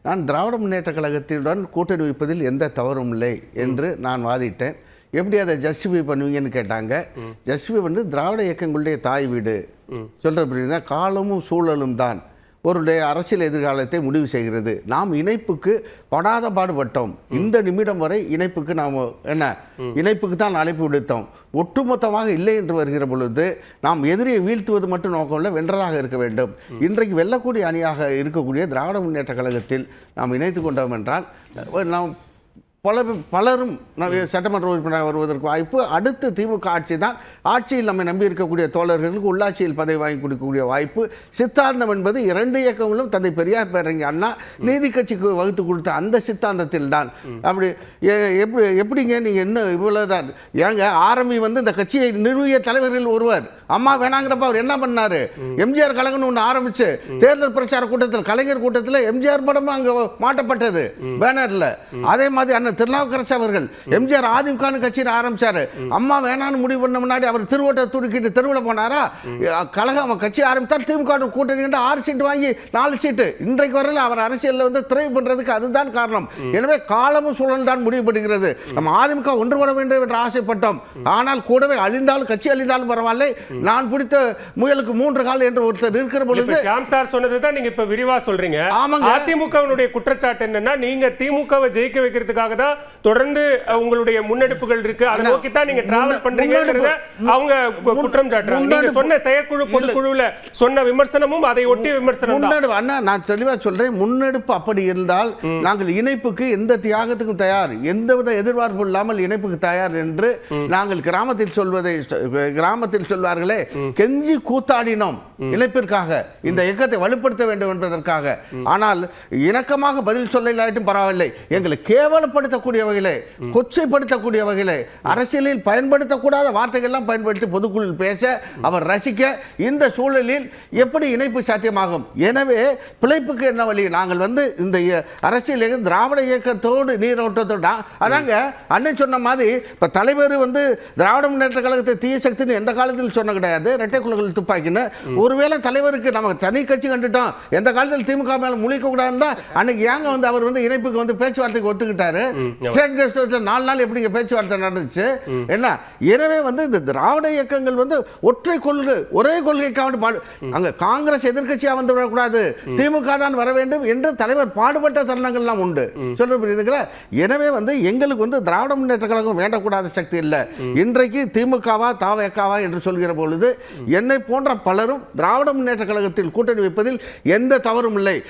நான் திராவிட முன்னேற்ற கழகத்துடன் கூட்டணி வைப்பதில் எந்த தவறும் இல்லை என்று நான் வாதிட்டேன். எப்படி அதை ஜஸ்டிஃபை பண்ணுவீங்கன்னு கேட்டாங்க. ஜஸ்டிஃபை வந்து திராவிட இயக்கங்களுடைய தாய் வீடு சொல்கிறது காலமும் சூழலும் தான் ஒருடைய அரசியல் எதிர்காலத்தை முடிவு செய்கிறது. நாம் இணைப்புக்கு படாத பாடுபட்டோம். இந்த நிமிடம் வரை இணைப்புக்கு நாம் இணைப்புக்கு தான் அழைப்பு விடுத்தோம். ஒட்டுமொத்தமாக இல்லை என்று வருகிற பொழுது நாம் எதிரியை வீழ்த்துவது மட்டும் நோக்கமில்லை, வென்றதாக இருக்க வேண்டும். இன்றைக்கு வெல்லக்கூடிய அணியாக இருக்கக்கூடிய திராவிட முன்னேற்ற கழகத்தில் நாம் இணைத்து கொண்டோம் என்றால் நாம் பலரும் சட்டமன்ற உறுப்பினராக வருவதற்கு வாய்ப்பு. அடுத்து திமுக ஆட்சி தான். ஆட்சியில் நம்மை நம்பி இருக்கக்கூடிய தோழர்களுக்கு உள்ளாட்சியில் பதவி வாங்கி கொடுக்கக்கூடிய வாய்ப்பு. சித்தாந்தம் என்பது இரண்டு இயக்கங்களும் தந்தை பெரியார் பேரறிஞர் அண்ணா நீதி கட்சிக்கு வகுத்து கொடுத்த அந்த சித்தாந்தத்தில் தான். அப்படி எப்படிங்க நீங்கள் என்ன இவ்வளவுதான் ஏங்க ஆரம்பி வந்து இந்த கட்சியை நிறுவிய தலைவர்கள் ஒருவர். அம்மா வேணாங்கிறப்ப அவர் என்ன பண்ணாரு? எம்ஜிஆர் கழகம்னு ஒன்று ஆரம்பிச்சு தேர்தல் பிரச்சார கூட்டத்தில் கலைஞர் கூட்டத்தில் எம்ஜிஆர் படமும் அங்கே மாட்டப்பட்டது பேனர்ல. அதே மாதிரி அண்ணன் திருநாவுக்கரசு அவர்கள் எம்ஜிஆர் அதிமுக கட்சியை ஆரம்பிச்சாரு. அம்மா வேணான்னு முடிவு பண்ண முன்னாடி அவர் திருவோட்டை துடுக்கிட்டு தெருவில் போனாரா? கழகம் கட்சி ஆரம்பித்தார். திமுக கூட்டணி 6 சீட்டு வாங்கி 4 சீட்டு இன்றைக்கு வரையில் அவர் அரசியலில் வந்து திரைவு பண்றதுக்கு அதுதான் காரணம். எனவே காலமும் சூழல் தான் முடிவுபடுகிறது. நம்ம அதிமுக ஒன்றுபட வேண்டும் என்று ஆசைப்பட்டோம். ஆனால் கூடவே அழிந்தாலும் கட்சி அழிந்தாலும் பரவாயில்லை, நான் பிடித்த முயலுக்கு 3 கால் என்று ஒருத்தர் இருக்கிற பொழுது ஷாம் சார் சொன்னதுதான் நீங்க இப்ப விரிவா சொல்றீங்க. அதிமுகவுடைய குற்றச்சாட்டு என்னன்னா, நீங்க திமுகவை ஜெயிக்க வைக்கிறதுக்காக தான் தொடர்ந்து உங்களுடைய முன்னெடுப்புகள் இருக்கு, அதை நோக்கி தான் நீங்க டிராவல் பண்றீங்கங்கறத அவங்க குற்றம் சாட்டுறாங்க. நீங்க சொன்ன செயற்குழு பொதுக்குழுல சொன்ன விமர்சனமும் அதை ஒட்டி விமர்சனம் தான். அண்ணா நான் தெளிவா சொல்றேன், முன்னெடுப்பு அப்படி இருந்தால் நாங்கள் இணைப்புக்கு எந்த தியாகத்துக்கும் தயார், எந்தவித எதிர்பார்ப்பு இல்லாமல் இணைப்புக்கு தயார் என்று நாங்கள் கிராமத்தில் சொல்வார்களே கெஞ்சி கூத்தாடினோம் இணைப்பிற்காக, இந்த இயக்கத்தை வலுப்படுத்த வேண்டும் என்பதற்காக. ஆனால் இணக்கமாக பதில் சொல்லலாட்டும் பரவாயில்லை, எங்களை கேவலப்படுத்தக்கூடிய வகையிலே கொச்சைப்படுத்தக்கூடிய வகையிலே அரசியலில் பயன்படுத்தக்கூடாத வார்த்தைகள்லாம் பயன்படுத்தி பொதுக்குழுவில் பேச அவர் ரசிக்க இந்த சூழலில் எப்படி இணைப்பு சாத்தியமாகும்? எனவே பிழைப்புக்கு என்ன வழி? நாங்கள் வந்து இந்த அரசியல் திராவிட இயக்கத்தோடு நீரோட்டத்தோடு அதாங்க அண்ணன் சொன்ன மாதிரி இப்ப தலைவர் வந்து திராவிட முன்னேற்ற கழகத்தை தீய சக்தின்னு எந்த காலத்தில் சொன்ன கிடையாது, இரட்டை குலங்கள் துப்பாக்கின்னு. ஒருவேளை தலைவருக்கு நம்ம தனி கட்சி கண்டுட்டோம், எந்த காலத்தில் திமுக மேல முழிக்க கூடாதுன்னா அன்னைக்கு ஏங்க வந்து அவர் வந்து இணைப்புக்கு வந்து பேச்சுவார்த்தைக்கு ஒத்துக்கிட்டாரு? 4 நாள் எப்படிங்க பேச்சுவார்த்தை நடந்துச்சு என்ன? எனவே வந்து இந்த திராவிட இயக்கங்கள் வந்து ஒரே கொள்கைக்காக அங்க காங்கிரஸ் எதிர்கட்சியா வந்து விடக்கூடாது, திமுக தான் வர வேண்டும் என்று தலைவர் பாடுபட்ட தருணங்கள்லாம் உண்டு. சொல்ல புரியுதுங்களா? எனவே வந்து எங்களுக்கு வந்து திராவிட முன்னேற்ற கழகம் வேண்டக்கூடாத சக்தி இல்லை. இன்றைக்கு திமுகவா தாவேக்காவா என்று சொல்கிற பொழுது என்னை போன்ற பலரும் திராவிட முன்னேற்ற கழகத்தில் கூட்டணி வைப்பதில் எந்த தவறும் இல்லை.